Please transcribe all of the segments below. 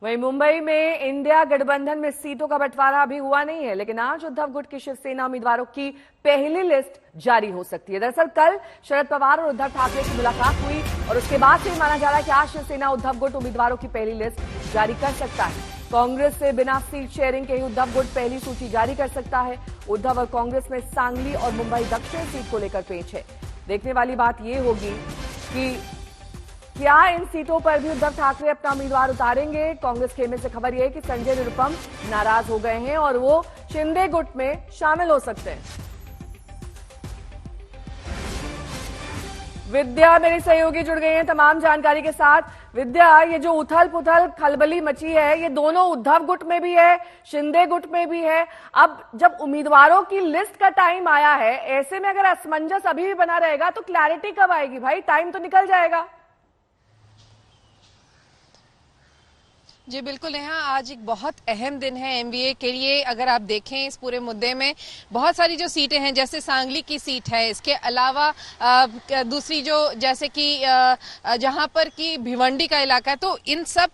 वहीं मुंबई में इंडिया गठबंधन में सीटों का बंटवारा अभी हुआ नहीं है, लेकिन आज उद्धव गुट की शिवसेना उम्मीदवारों की पहली लिस्ट जारी हो सकती है। दरअसल कल शरद पवार और उद्धव ठाकरे की मुलाकात हुई और उसके बाद से माना जा रहा है कि आज शिवसेना उद्धव गुट उम्मीदवारों की पहली लिस्ट जारी कर सकता है। कांग्रेस से बिना सीट शेयरिंग के ही उद्धव गुट पहली सूची जारी कर सकता है। उद्धव और कांग्रेस में सांगली और मुंबई दक्षिण सीट को लेकर पेच है। देखने वाली बात यह होगी कि क्या इन सीटों पर भी उद्धव ठाकरे अपना उम्मीदवार उतारेंगे। कांग्रेस खेमे से खबर यह है कि संजय निरुपम नाराज हो गए हैं और वो शिंदे गुट में शामिल हो सकते हैं। विद्या मेरी सहयोगी जुड़ गई हैं तमाम जानकारी के साथ। विद्या, ये जो उथल पुथल खलबली मची है, ये दोनों उद्धव गुट में भी है, शिंदे गुट में भी है। अब जब उम्मीदवारों की लिस्ट का टाइम आया है, ऐसे में अगर असमंजस अभी भी बना रहेगा तो क्लैरिटी कब आएगी भाई? टाइम तो निकल जाएगा। जी बिल्कुल, यहाँ आज एक बहुत अहम दिन है एमवीए के लिए। अगर आप देखें इस पूरे मुद्दे में बहुत सारी जो सीटें हैं, जैसे सांगली की सीट है, इसके अलावा दूसरी जो जैसे कि जहाँ पर कि भिवंडी का इलाका है, तो इन सब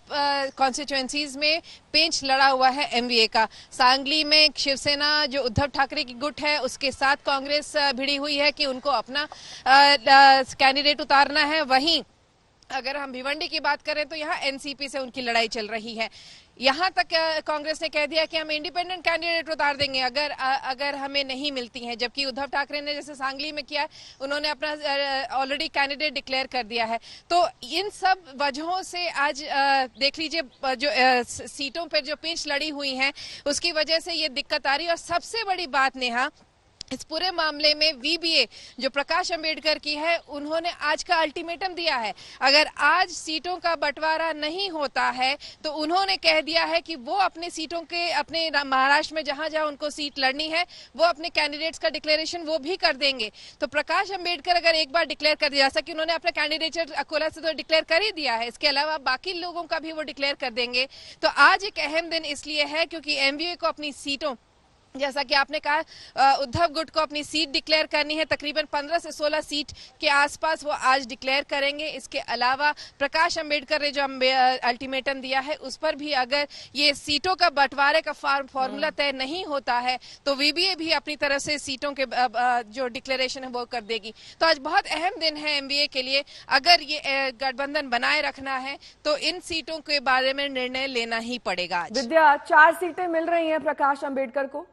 कॉन्स्टिट्यूएंसीज में पेंच लड़ा हुआ है एमवीए का। सांगली में शिवसेना जो उद्धव ठाकरे की गुट है उसके साथ कांग्रेस भिड़ी हुई है कि उनको अपना कैंडिडेट उतारना है। वहीं अगर हम भिवंडी की बात करें तो यहाँ एनसीपी से उनकी लड़ाई चल रही है। यहाँ तक कांग्रेस ने कह दिया कि हम इंडिपेंडेंट कैंडिडेट उतार देंगे अगर हमें नहीं मिलती हैं, जबकि उद्धव ठाकरे ने जैसे सांगली में किया, उन्होंने अपना ऑलरेडी कैंडिडेट डिक्लेयर कर दिया है। तो इन सब वजहों से आज देख लीजिए जो सीटों पर जो पेंच लड़ी हुई हैं उसकी वजह से ये दिक्कत आ रही है। और सबसे बड़ी बात नेहा, इस पूरे मामले में वीबीए जो प्रकाश अंबेडकर की है, उन्होंने आज का अल्टीमेटम दिया है। अगर आज सीटों का बंटवारा नहीं होता है तो उन्होंने कह दिया है कि वो अपने सीटों के अपने महाराष्ट्र में जहां जहां उनको सीट लड़नी है वो अपने कैंडिडेट्स का डिक्लेरेशन वो भी कर देंगे। तो प्रकाश अंबेडकर अगर एक बार डिक्लेयर कर दिया, जैसा कि उन्होंने अपना कैंडिडेचर अकोला से तो डिक्लेयर कर ही दिया है, इसके अलावा बाकी लोगों का भी वो डिक्लेयर कर देंगे। तो आज एक अहम दिन इसलिए है क्योंकि एमवीए को अपनी सीटों, जैसा कि आपने कहा, उद्धव गुट को अपनी सीट डिक्लेयर करनी है। तकरीबन 15 से 16 सीट के आसपास वो आज डिक्लेयर करेंगे। इसके अलावा प्रकाश अंबेडकर ने जो अल्टीमेटम दिया है उस पर भी अगर ये सीटों का बंटवारे का फॉर्मूला तय नहीं होता है तो वीबीए भी अपनी तरफ से सीटों के जो डिक्लेरेशन है वो कर देगी। तो आज बहुत अहम दिन है एमवीए के लिए। अगर ये गठबंधन बनाए रखना है तो इन सीटों के बारे में निर्णय लेना ही पड़ेगा। आज विद्या, 4 सीटें मिल रही हैं प्रकाश अंबेडकर को।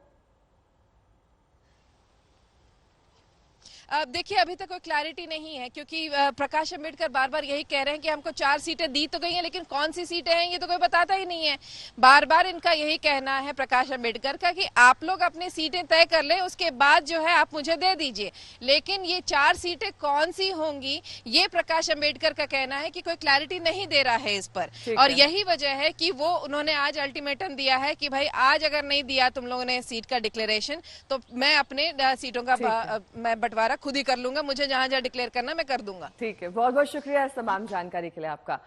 देखिए, अभी तक कोई क्लैरिटी नहीं है क्योंकि प्रकाश अंबेडकर बार बार यही कह रहे हैं कि हमको 4 सीटें दी तो गई हैं, लेकिन कौन सी सीटें हैं ये तो कोई बताता ही नहीं है। बार बार इनका यही कहना है प्रकाश अंबेडकर का कि आप लोग अपनी सीटें तय कर ले, उसके बाद जो है आप मुझे दे दीजिए। लेकिन ये 4 सीटें कौन सी होंगी ये प्रकाश अंबेडकर का कहना है कि कोई क्लैरिटी नहीं दे रहा है इस पर। और यही वजह है कि वो उन्होंने आज अल्टीमेटम दिया है कि भाई आज अगर नहीं दिया तुम लोगों ने सीट का डिक्लेरेशन तो मैं अपने सीटों का मैं बंटवारा खुद ही कर लूंगा, मुझे जहां जहां डिक्लेयर करना मैं कर दूंगा। ठीक है, बहुत बहुत शुक्रिया इस तमाम जानकारी के लिए आपका।